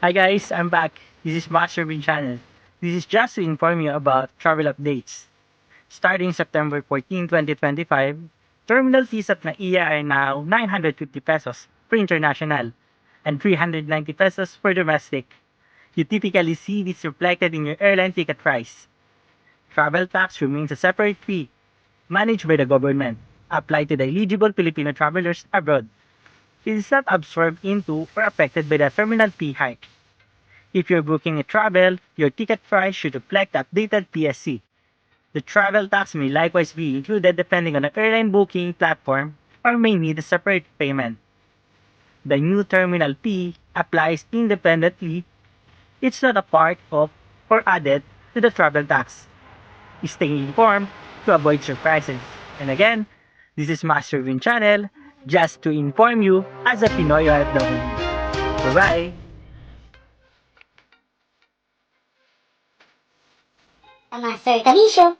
Hi guys, I'm back. This is Master Bean Channel. This is just to inform you about travel updates. Starting September 14, 2025, terminal fees at NAIA are now 950 pesos for international and 390 pesos for domestic. You typically see this reflected in your airline ticket price. Travel tax remains a separate fee managed by the government, applied to the eligible Filipino travelers abroad. It is not absorbed into or affected by the terminal fee hike. If you're booking a travel, your ticket price should reflect the updated PSC. The travel tax may likewise be included depending on the airline booking platform or may need a separate payment. The new terminal fee applies independently. It's not a part of or added to the travel tax. Stay informed to avoid surprises. And again, this is Master Win Channel, just to inform you as a Pinoy OFW. Bye-bye! Master Kamisyo.